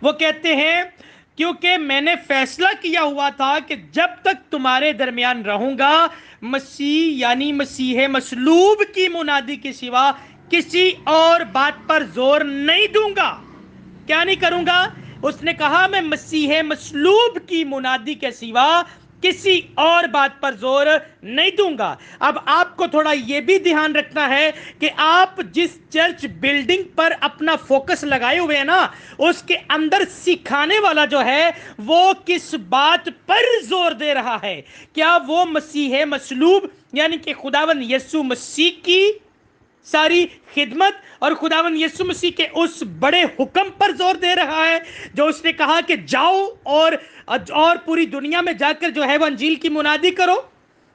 वो कहते हैं, क्योंकि मैंने फैसला किया हुआ था कि जब तक तुम्हारे दरमियान रहूंगा, मसीह यानी मसीह मसलूब की मुनादी के सिवा किसी और बात पर जोर नहीं दूंगा। क्या नहीं करूंगा? उसने कहा मैं मसीह मसलूब की मुनादी के सिवा किसी और बात पर जोर नहीं दूंगा। अब आपको थोड़ा यह भी ध्यान रखना है कि आप जिस चर्च बिल्डिंग पर अपना फोकस लगाए हुए हैं ना, उसके अंदर सिखाने वाला जो है वो किस बात पर जोर दे रहा है। क्या वो मसीह मसलूब यानी कि खुदावंद यीशु मसीह की सारी खिदमत और खुदावंद यीशु मसीह के उस बड़े हुक्म पर जोर दे रहा है जो उसने कहा कि जाओ और पूरी दुनिया में जाकर जो है वो अंजील की मुनादी करो?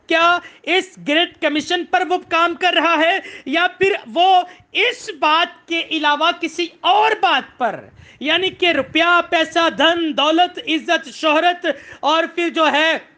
क्या इस ग्रेट कमीशन पर वो काम कर रहा है, या फिर वो इस बात के अलावा किसी और बात पर, यानी कि रुपया, पैसा, धन, दौलत, इज्जत, शोहरत और फिर जो है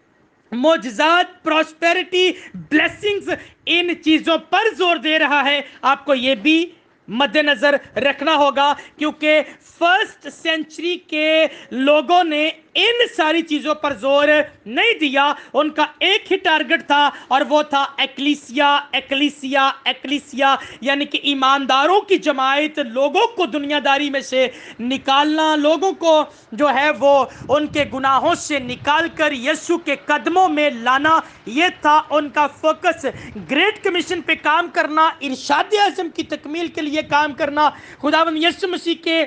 मोजज़ात, प्रॉस्पेरिटी, ब्लेसिंग्स, इन चीजों पर जोर दे रहा है? आपको यह भी मद्देनजर रखना होगा, क्योंकि फर्स्ट सेंचुरी के लोगों ने इन सारी चीजों पर जोर नहीं दिया। उनका एक ही टारगेट था और वो था एक्लीसिया, एक्लीसिया, एक्लीसिया, यानी कि ईमानदारों की जमात, लोगों को दुनियादारी में से निकालना, लोगों को जो है वो उनके गुनाहों से निकालकर यीशु के कदमों में लाना। ये था उनका फोकस। ग्रेट कमीशन पे काम करना, इरशाद आज़म की तकमील के लिए काम करना, खुदावंद यीशु मसीह के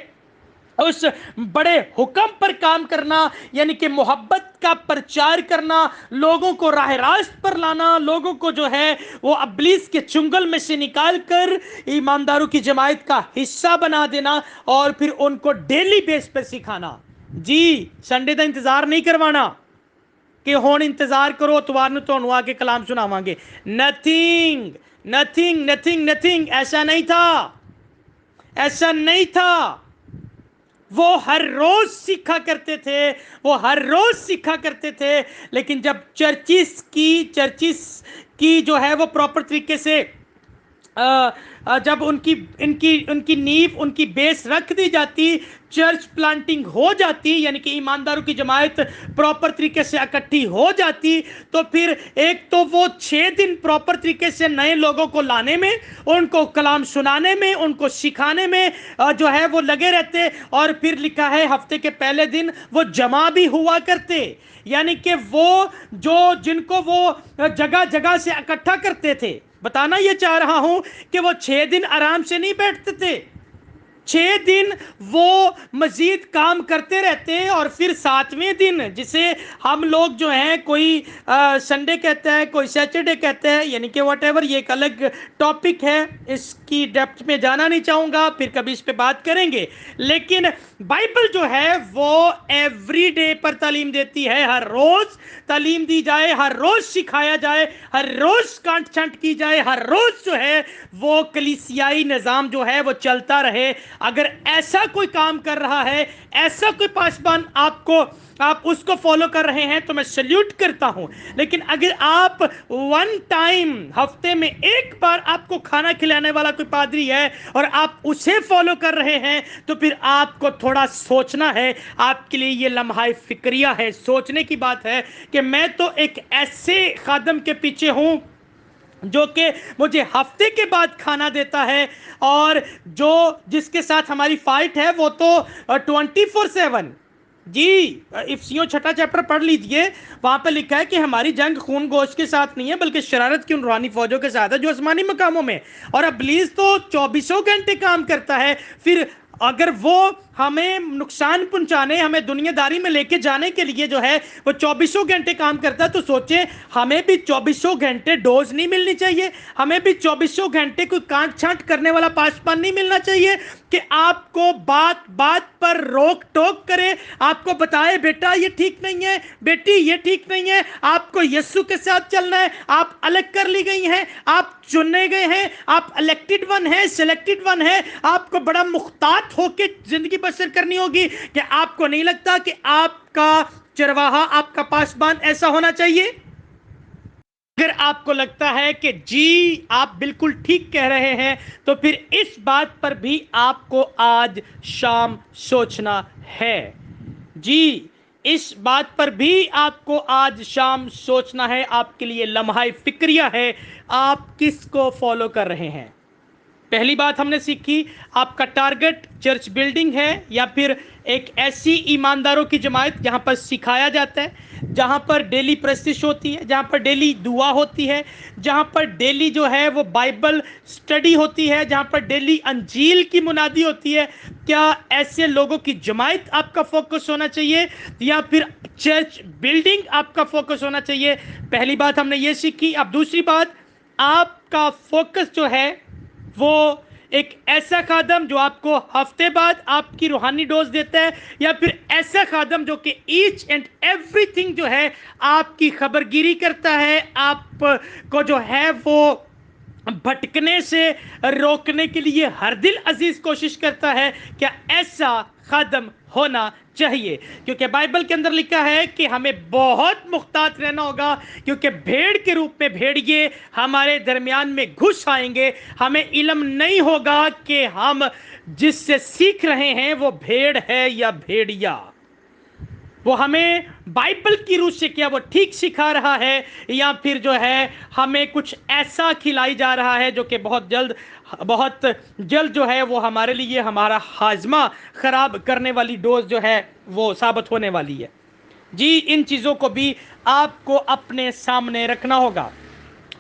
उस बड़े हुक्म पर काम करना, यानी कि मोहब्बत का प्रचार करना, लोगों को राह रास्त पर लाना, लोगों को जो है वो इब्लीस के चुंगल में से निकालकर ईमानदारों की जमात का हिस्सा बना देना और फिर उनको डेली बेस पर सिखाना। जी, संडे का इंतजार नहीं करवाना। کہ ہون انتظار کرو اتوار نو تانوں آ کے کلام سناواں گے. نتھنگ نتھنگ نتھنگ نتھنگ، ایسا نہیں تھا، ایسا نہیں تھا. وہ ہر روز سیکھا کرتے تھے، وہ ہر روز سیکھا کرتے تھے. لیکن جب چرچز کی جو ہے وہ پراپر طریقے سے جب ان کی نیو، ان کی بیس رکھ دی جاتی، چرچ پلانٹنگ ہو جاتی، یعنی کہ ایمانداروں کی جماعت پراپر طریقے سے اکٹھی ہو جاتی، تو پھر ایک تو وہ 6 دن پراپر طریقے سے نئے لوگوں کو لانے میں، ان کو کلام سنانے میں، ان کو سکھانے میں جو ہے وہ لگے رہتے. اور پھر لکھا ہے ہفتے کے پہلے دن وہ جمع بھی ہوا کرتے، یعنی کہ وہ جن کو وہ جگہ جگہ سے اکٹھا کرتے تھے. بتانا یہ چاہ رہا ہوں کہ وہ 6 دن آرام سے نہیں بیٹھتے تھے، 6 دن وہ مزید کام کرتے رہتے. اور پھر 7ویں دن، جسے ہم لوگ جو ہیں کوئی سنڈے کہتا ہے، کوئی سیچرڈے کہتا ہے، یعنی کہ واٹ ایور، یہ ایک الگ ٹاپک ہے، اس کی ڈیپتھ میں جانا نہیں چاہوں گا، پھر کبھی اس پہ بات کریں گے. لیکن بائبل جو ہے وہ ایوری ڈے پر تعلیم دیتی ہے، ہر روز تعلیم دی جائے، ہر روز سکھایا جائے، ہر روز کانٹ چھانٹ کی جائے، ہر روز جو ہے وہ کلیسیائی نظام جو ہے وہ چلتا رہے. اگر ایسا کوئی کام کر رہا ہے، ایسا کوئی پاسبان آپ اس کو فالو کر رہے ہیں تو میں سلیوٹ کرتا ہوں. لیکن اگر آپ ون ٹائم ہفتے میں ایک بار آپ کو کھانا کھلانے والا کوئی پادری ہے اور آپ اسے فالو کر رہے ہیں، تو پھر آپ کو تھوڑا سوچنا ہے. آپ کے لیے یہ لمحہ فکریہ ہے، سوچنے کی بات ہے کہ میں تو ایک ایسے خادم کے پیچھے ہوں جو کہ مجھے ہفتے کے بعد کھانا دیتا ہے، اور جس کے ساتھ ہماری فائٹ ہے وہ تو 24/7. جی افسیوں 6 چیپٹر پڑھ لیجئے، وہاں پہ لکھا ہے کہ ہماری جنگ خون گوشت کے ساتھ نہیں ہے بلکہ شرارت کی ان روحانی فوجوں کے ساتھ ہے جو آسمانی مقاموں میں. اور ابلیس تو 24 گھنٹے کام کرتا ہے. پھر اگر وہ ہمیں نقصان پہنچانے، ہمیں دنیا داری میں لے کے جانے کے لیے جو ہے وہ 24 گھنٹے کام کرتا ہے، تو سوچیں ہمیں بھی 24 گھنٹے ڈوز نہیں ملنی چاہیے، ہمیں بھی 24 گھنٹے کوئی کانٹ چھانٹ کرنے والا پاسبان نہیں ملنا چاہیے کہ آپ کو بات بات پر روک ٹوک کرے، آپ کو بتائے بیٹا یہ ٹھیک نہیں ہے، بیٹی یہ ٹھیک نہیں ہے، آپ کو یسوع کے ساتھ چلنا ہے، آپ الگ کر لی گئی ہیں، آپ چنے گئے ہیں، آپ الیکٹڈ ون ہیں، سلیکٹڈ ون ہیں، آپ کو بڑا مختات ہو کے زندگی بسر کرنی ہوگی. کہ آپ کو نہیں لگتا کہ آپ کا چرواہا، آپ کا پاسبان ایسا ہونا چاہیے؟ اگر آپ کو لگتا ہے کہ جی آپ بالکل ٹھیک کہہ رہے ہیں، تو پھر اس بات پر بھی آپ کو آج شام سوچنا ہے. جی اس بات پر بھی آپ کو آج شام سوچنا ہے. آپ کے لیے لمحہ فکریہ ہے، آپ کس کو فالو کر رہے ہیں. پہلی بات ہم نے سیکھی، آپ کا ٹارگٹ چرچ بلڈنگ ہے یا پھر ایک ایسی ایمانداروں کی جماعت جہاں پر سکھایا جاتا ہے، جہاں پر ڈیلی پرستش ہوتی ہے، جہاں پر ڈیلی دعا ہوتی ہے، جہاں پر ڈیلی جو ہے وہ بائبل سٹڈی ہوتی ہے، جہاں پر ڈیلی انجیل کی منادی ہوتی ہے. کیا ایسے لوگوں کی جماعت آپ کا فوکس ہونا چاہیے یا پھر چرچ بلڈنگ آپ کا فوکس ہونا چاہیے؟ پہلی بات ہم نے یہ سیکھی. اب دوسری بات، آپ کا فوکس جو ہے وہ ایک ایسا خادم جو آپ کو ہفتے بعد آپ کی روحانی ڈوز دیتا ہے، یا پھر ایسا خادم جو کہ ایچ اینڈ ایوری تھنگ جو ہے آپ کی خبرگیری کرتا ہے، آپ کو جو ہے وہ بھٹکنے سے روکنے کے لیے ہر دل عزیز کوشش کرتا ہے؟ کیا ایسا خادم ہونا چاہیے؟ کیونکہ بائبل کے اندر لکھا ہے کہ ہمیں بہت محتاط رہنا ہوگا، کیونکہ بھیڑ کے روپ میں بھیڑیے ہمارے درمیان میں گھس آئیں گے. ہمیں علم نہیں ہوگا کہ ہم جس سے سیکھ رہے ہیں وہ بھیڑ ہے یا بھیڑیا. وہ ہمیں بائبل کی روح سے کیا وہ ٹھیک سکھا رہا ہے، یا پھر جو ہے ہمیں کچھ ایسا کھلائی جا رہا ہے جو کہ بہت جلد جو ہے وہ ہمارے لیے ہمارا ہاضمہ خراب کرنے والی ڈوز جو ہے وہ ثابت ہونے والی ہے. جی ان چیزوں کو بھی آپ کو اپنے سامنے رکھنا ہوگا.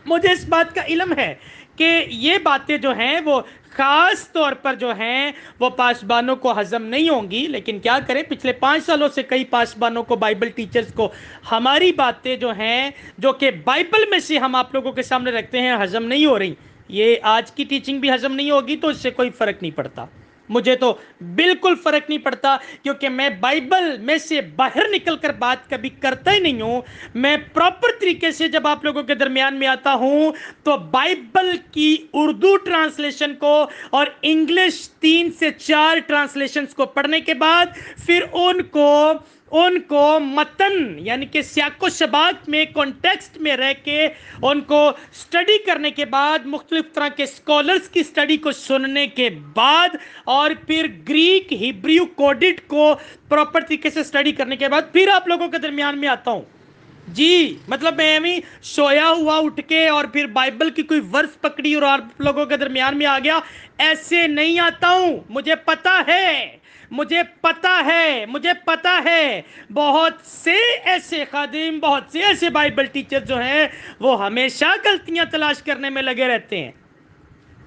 مجھے اس بات کا علم ہے کہ یہ باتیں جو ہیں وہ خاص طور پر جو ہیں وہ پاسبانوں کو ہضم نہیں ہوں گی، لیکن کیا کریں، پچھلے 5 سالوں سے کئی پاسبانوں کو، بائبل ٹیچرز کو ہماری باتیں جو ہیں جو کہ بائبل میں سے ہم آپ لوگوں کے سامنے رکھتے ہیں ہضم نہیں ہو رہی. یہ آج کی ٹیچنگ بھی ہضم نہیں ہوگی تو اس سے کوئی فرق نہیں پڑتا. मुझे तो बिल्कुल फर्क नहीं पड़ता, क्योंकि मैं बाइबल में से बाहर निकल कर बात कभी करता ही नहीं हूं। मैं प्रॉपर तरीके से जब आप लोगों के दरमियान में आता हूं तो बाइबल की उर्दू ट्रांसलेशन को और इंग्लिश 3 से 4 ट्रांसलेशंस को पढ़ने के बाद फिर उनको मतन यानी कि सियाको शबाक में कॉन्टेक्स्ट में रह के उनको स्टडी करने के बाद, मुख्तलिफ तरह के स्कॉलर्स की स्टडी को सुनने के बाद और फिर ग्रीक हिब्रू कोडिट को प्रॉपर तरीके से स्टडी करने के बाद फिर आप लोगों के दरमियान में आता हूं जी। मतलब मैं भी सोया हुआ उठ के और फिर बाइबल की कोई वर्स पकड़ी और आप लोगों के दरमियान में आ गया, ऐसे नहीं आता हूं। मुझे पता है बहुत से ऐसे खादिम, बहुत से ऐसे बाइबल टीचर जो हैं वो हमेशा गलतियां तलाश करने में लगे रहते हैं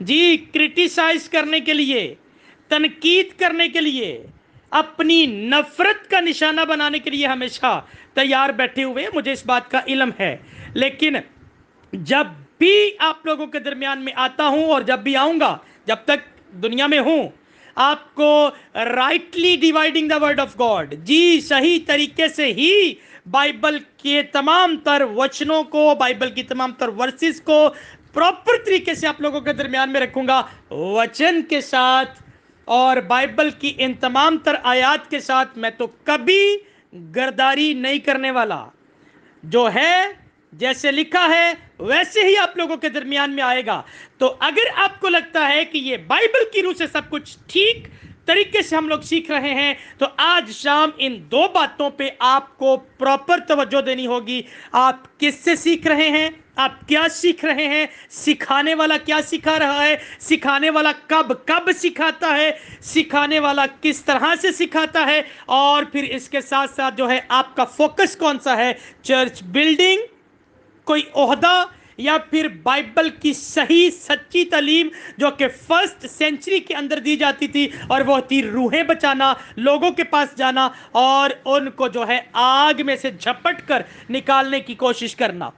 जी, क्रिटिसाइज करने के लिए, तनकीद करने के लिए, अपनी नफरत का निशाना बनाने के लिए हमेशा तैयार बैठे हुए हैं। मुझे इस बात का इल्म है, लेकिन जब भी आप लोगों के दरमियान में आता हूं और जब भी आऊंगा, जब तक दुनिया में हूं, आपको rightly dividing the word of God जी, सही तरीके से ही बाइबल के तमाम तर वचनों को, बाइबल की तमाम तर वर्सेस को प्रॉपर तरीके से आप लोगों के दरमियान में रखूंगा वचन के साथ, और बाइबल की इन तमाम तर आयात के साथ मैं तो कभी गरदारी नहीं करने वाला। जो है जैसे लिखा है वैसे ही आप लोगों के दरमियान में आएगा। तो अगर आपको लगता है कि ये बाइबल की रूह से सब कुछ ठीक तरीके से हम लोग सीख रहे हैं, तो आज शाम इन 2 बातों पे आपको प्रॉपर तवज्जो देनी होगी। आप किससे सीख रहे हैं, आप क्या सीख रहे हैं, सिखाने वाला क्या सिखा रहा है, सिखाने वाला कब सिखाता है, सिखाने वाला किस तरह से सिखाता है, और फिर इसके साथ साथ जो है आपका फोकस कौन सा है, चर्च बिल्डिंग, कोई ओहदा, या फिर बाइबल की सही सच्ची तालीम जो कि 1st सेंचुरी के अंदर दी जाती थी, और वो थी रूहें बचाना, लोगों के पास जाना और उनको जो है आग में से झपट कर निकालने की कोशिश करना।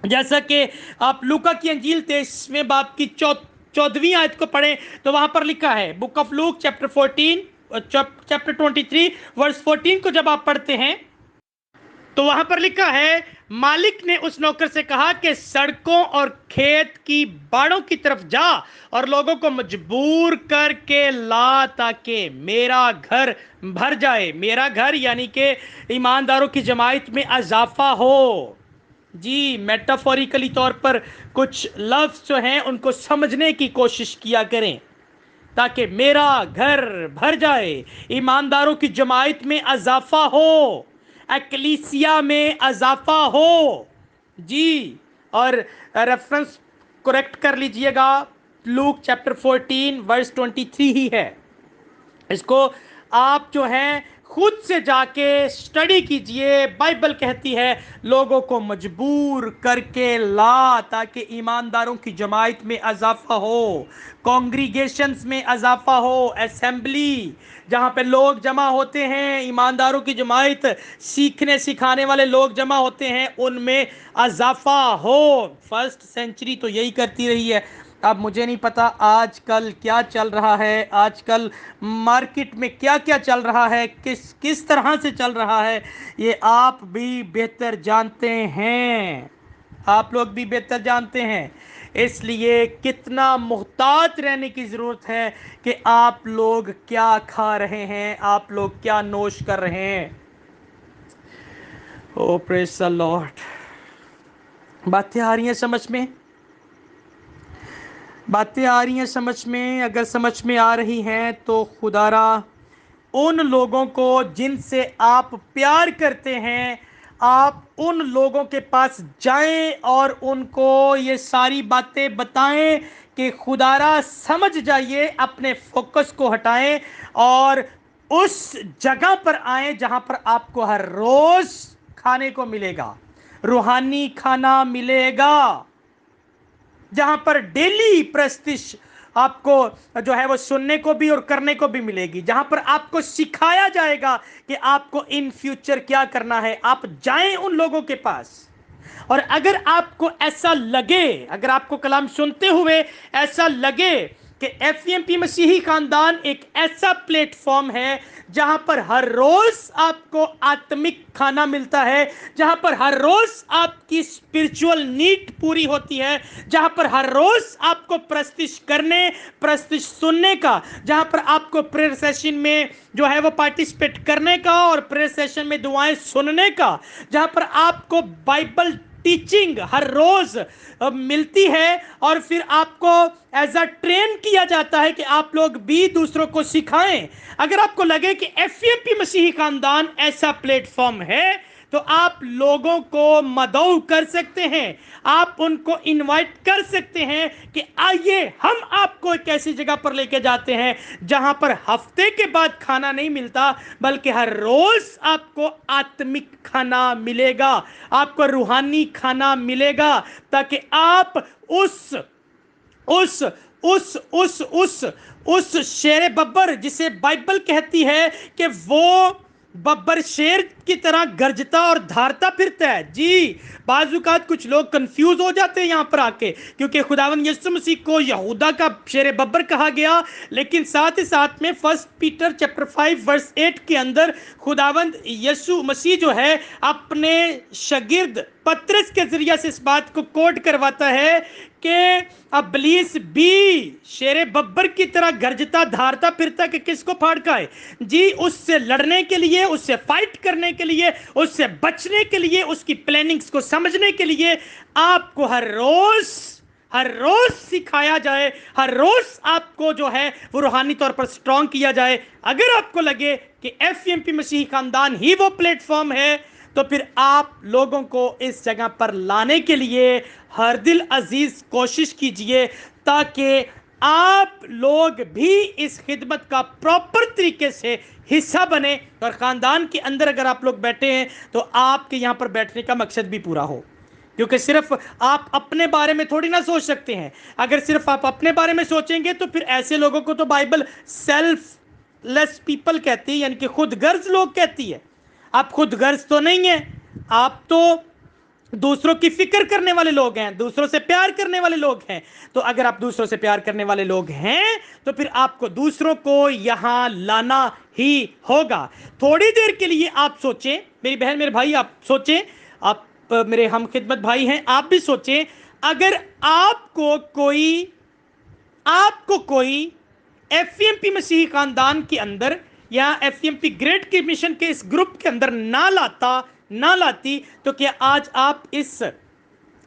जैसा कि आप लूका की अंजील 23वें बाब की 14वीं आयत को पढ़ें तो वहां पर लिखा है, book of Luke chapter 23 verse 14 को जब आप पढ़ते हैं तो वहां पर लिखा है, मालिक ने उस नौकर से कहा कि सड़कों और खेत की बाड़ों की तरफ जा और लोगों को मजबूर करके ला ताकि मेरा घर भर जाए। मेरा घर यानी कि ईमानदारों की जमात में इजाफा हो जी। मेटाफोरिकली तौर पर कुछ लफ्ज जो हैं उनको समझने की कोशिश किया करें, ताकि मेरा घर भर जाए, ईमानदारों की जमात में इजाफा हो, एक्लीसिया में इजाफा हो जी। और रेफरेंस करेक्ट कर लीजिएगा, लूक चैप्टर 14 वर्स 23 ही है। इसको आप जो हैं खुद से जाके स्टडी कीजिए। बाइबल कहती है लोगों को मजबूर करके ला ताकि ईमानदारों की जमात में इजाफा हो, कॉन्ग्रीगेशंस में इजाफा हो, असेंबली जहाँ पे लोग जमा होते हैं, ईमानदारों की जमात, सीखने सिखाने वाले लोग जमा होते हैं, उनमें इजाफा हो। 1st सेंचुरी तो यही करती रही है। अब मुझे नहीं पता आजकल क्या चल रहा है, आजकल मार्केट में क्या क्या चल रहा है, किस तरह से चल रहा है, ये आप भी बेहतर जानते हैं, आप लोग भी बेहतर जानते हैं। इसलिए कितना मुहतात रहने की ज़रूरत है कि आप लोग क्या खा रहे हैं, आप लोग क्या नोश कर रहे हैं। ओ प्रेज़ द लॉर्ड। बातें आ रही हैं समझ में, बातें आ रही हैं समझ में। अगर समझ में आ रही हैं तो खुदारा उन लोगों को जिनसे आप प्यार करते हैं, आप उन लोगों के पास जाएं और उनको ये सारी बातें बताएं कि खुदारा समझ जाइए, अपने फोकस को हटाएं और उस जगह पर आएं जहां पर आपको हर रोज खाने को मिलेगा, रूहानी खाना मिलेगा, जहां पर डेली प्रस्तिश आपको जो है वो सुनने को भी और करने को भी मिलेगी, जहां पर आपको सिखाया जाएगा कि आपको इन फ्यूचर क्या करना है। आप जाएं उन लोगों के पास, और अगर आपको ऐसा लगे, अगर आपको कलाम सुनते हुए ऐसा लगे کہ FEMP मसीही खानदान एक ऐसा प्लेटफॉर्म है जहां पर हर रोज आपको आत्मिक खाना मिलता है, जहां पर हर रोज आपकी स्पिरिचुअल नीड पूरी होती है, जहां पर हर रोज आपको प्रस्तिश करने, प्रस्तिश सुनने का, जहां पर आपको प्रेयर सेशन में जो है वो पार्टिसिपेट करने का और प्रेयर सेशन में दुआएं सुनने का, जहां पर आपको बाइबल टीचिंग हर रोज मिलती है और फिर आपको एज अ ट्रेन किया जाता है कि आप लोग भी दूसरों को सिखाएं। अगर आपको लगे कि FEMP मसीही खानदान ऐसा प्लेटफॉर्म है तो आप लोगों को मदऊ कर सकते हैं, आप उनको इनवाइट कर सकते हैं कि आइए हम आपको एक ऐसी जगह पर लेके जाते हैं जहां पर हफ्ते के बाद खाना नहीं मिलता, बल्कि हर रोज आपको आत्मिक खाना मिलेगा, आपको रूहानी खाना मिलेगा, ताकि आप उस शेर बब्बर जिसे बाइबल कहती है कि वो बब्बर शेर की तरह गरजता और धारता फिरता है। जी, बाजुकात कुछ लोग कंफ्यूज हो जाते हैं यहां पर आके, क्योंकि खुदावंद यीशु मसीह को यहूदा का शेर बब्बर कहा गया, लेकिन साथ ही साथ में 1 पीटर चैप्टर 5 वर्स 8 के अंदर खुदावंद यीशु मसीह जो है अपने शागिर्द पतरस के जरिए से इस बात को कोट करवाता है कि इब्लीस भी शेरे बब्बर की तरह गरजता धारता फिरता कि किसको फाड़ खाए। जी, उससे लड़ने के लिए, उससे फाइट करने के लिए, उससे बचने के लिए, उसकी प्लानिंग्स को समझने के लिए आपको हर रोज सिखाया जाए, हर रोज आपको जो है वो रूहानी तौर पर स्ट्रॉन्ग किया जाए। अगर आपको लगे कि FEMP मसीही खानदान ही वो प्लेटफॉर्म है तो फिर आप लोगों को इस जगह पर लाने के लिए हर दिल अजीज कोशिश कीजिए, ताकि आप लोग भी इस खिदमत का प्रॉपर तरीके से हिस्सा बने। और ख़ानदान के अंदर अगर आप लोग बैठे हैं तो आपके यहाँ पर बैठने का मकसद भी पूरा हो, क्योंकि सिर्फ आप अपने बारे में थोड़ी ना सोच सकते हैं। अगर सिर्फ आप अपने बारे में सोचेंगे तो फिर ऐसे लोगों को तो बाइबल सेल्फलेस पीपल कहती है, यानी कि खुद गर्ज लोग कहती है। आप खुद गर्ज तो नहीं है, आप तो दूसरों की फिक्र करने वाले लोग हैं, दूसरों से प्यार करने वाले लोग हैं। तो अगर आप दूसरों से प्यार करने वाले लोग हैं तो फिर आपको दूसरों को यहां लाना ही होगा। थोड़ी देर के लिए आप सोचें, मेरी बहन मेरे भाई, आप सोचें, आप मेरे हम खिदमत भाई हैं, आप भी सोचें, अगर आपको कोई FEMP मसीही खानदान के अंदर या FEMP ग्रेट की मिशन के इस ग्रुप के अंदर ना लाती तो क्या आज आप इस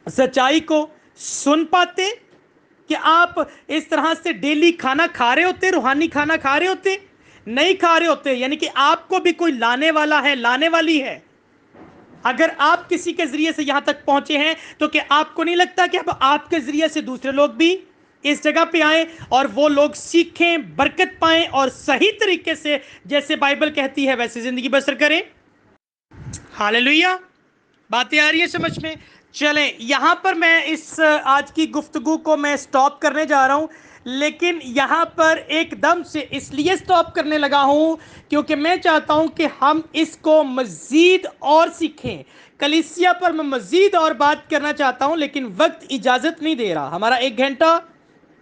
सच्चाई को सुन पाते? कि आप इस तरह से डेली खाना खा रहे होते, रूहानी खाना खा रहे होते? नहीं खा रहे होते। यानी कि आपको भी कोई लाने वाला है, लाने वाली है। अगर आप किसी के जरिए से यहां तक पहुंचे हैं तो क्या आपको नहीं लगता कि अब आपके जरिए से दूसरे लोग भी इस जगह पे आए और वो लोग सीखें, बरकत पाएं और सही तरीके से जैसे बाइबल कहती है वैसे जिंदगी बसर करें? हालेलुया, बातें आ रही है समझ में? चलें, यहां पर मैं इस आज की गुफ्तगू को मैं स्टॉप करने जा रहा हूं, लेकिन यहां पर एकदम से इसलिए स्टॉप करने लगा हूं क्योंकि मैं चाहता हूं कि हम इसको मजीद और सीखें। कलीसिया पर मैं मजीद और बात करना चाहता हूं, लेकिन वक्त इजाजत नहीं दे रहा। हमारा 1 घंटा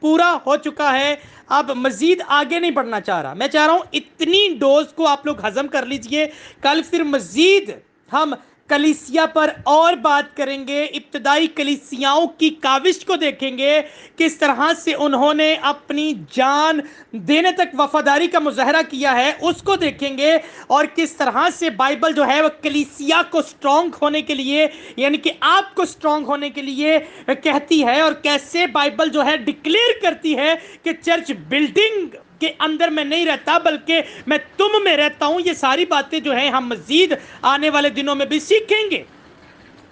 पूरा हो चुका है, अब मजीद आगे नहीं बढ़ना चाह रहा। मैं चाह रहा हूं इतनी डोज को आप लोग हजम कर लीजिए। कल फिर मजीद हम कलीसिया पर और बात करेंगे, इब्तदाई कलीसियाओं की काविश को देखेंगे, किस तरह से उन्होंने अपनी जान देने तक वफादारी का मुजाहरा किया है उसको देखेंगे, और किस तरह से बाइबल जो है वह कलीसिया को स्ट्रॉन्ग होने के लिए, यानी कि आपको स्ट्रॉन्ग होने के लिए कहती है, और कैसे बाइबल जो है डिक्लेयर करती है कि चर्च बिल्डिंग के अंदर मैं नहीं रहता बल्कि मैं तुम में रहता हूं। ये सारी बातें जो है हम मजीद आने वाले दिनों में भी सीखेंगे।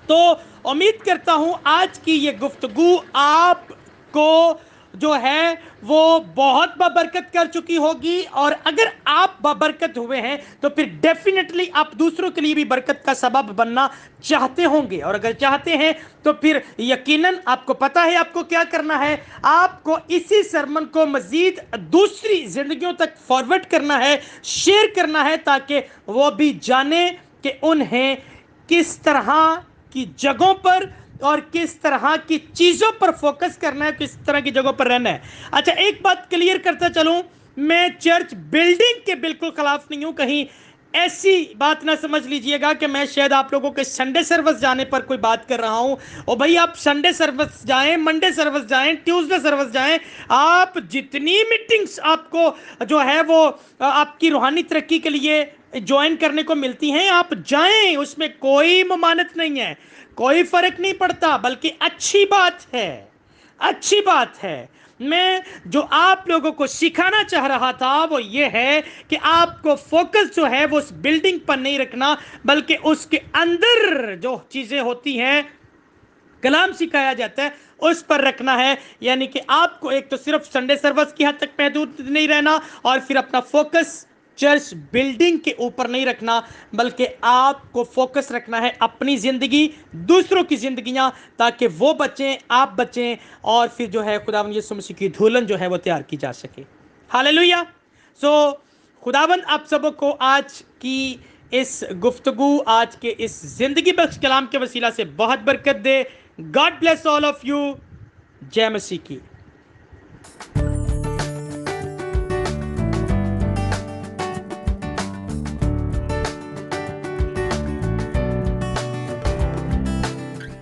तो उम्मीद करता हूं आज की ये गुफ्तगू आपको जो है वो बहुत बबरकत कर चुकी होगी, और अगर आप बबरकत हुए हैं तो फिर डेफिनेटली आप दूसरों के लिए भी बरकत का सबब बनना चाहते होंगे, और अगर चाहते हैं तो फिर यकीनन आपको पता है आपको क्या करना है। आपको इसी सरमन को मजीद दूसरी जिंदगियों तक फॉरवर्ड करना है, शेयर करना है, ताकि वो भी जाने कि उन्हें किस तरह की जगहों पर اور کس طرح کی چیزوں پر فوکس کرنا ہے, کس طرح کی جگہوں پر رہنا ہے. اچھا ایک بات کلیئر کرتا چلوں, میں چرچ بلڈنگ کے بالکل خلاف نہیں ہوں. کہیں ایسی بات نہ سمجھ لیجئے گا کہ میں شاید آپ لوگوں کے سنڈے سروس جانے پر کوئی بات کر رہا ہوں. اور بھائی آپ سنڈے سروس جائیں, منڈے سروس جائیں, ٹیوزڈے سروس جائیں, آپ جتنی میٹنگز آپ کو جو ہے وہ آپ کی روحانی ترقی کے لیے جوائن کرنے کو ملتی ہیں, آپ جائیں, اس میں کوئی ممانعت نہیں ہے, کوئی فرق نہیں پڑتا, بلکہ اچھی بات ہے, اچھی بات ہے. میں جو آپ لوگوں کو سکھانا چاہ رہا تھا وہ یہ ہے کہ آپ کو فوکس جو ہے وہ اس بلڈنگ پر نہیں رکھنا, بلکہ اس کے اندر جو چیزیں ہوتی ہیں, کلام سکھایا جاتا ہے, اس پر رکھنا ہے. یعنی کہ آپ کو ایک تو صرف سنڈے سروس کی حد تک محدود نہیں رہنا, اور پھر اپنا فوکس چرچ بلڈنگ کے اوپر نہیں رکھنا, بلکہ آپ کو فوکس رکھنا ہے اپنی زندگی, دوسروں کی زندگیاں, تاکہ وہ بچیں, آپ بچیں, اور پھر جو ہے خداوند یسوع مسیح کی دھولن جو ہے وہ تیار کی جا سکے. ہاللیلویا. سو خداوند آپ سب کو آج کی اس گفتگو, آج کے اس زندگی بخش کلام کے وسیلہ سے بہت برکت دے. God bless all of you. جے مسیح کی.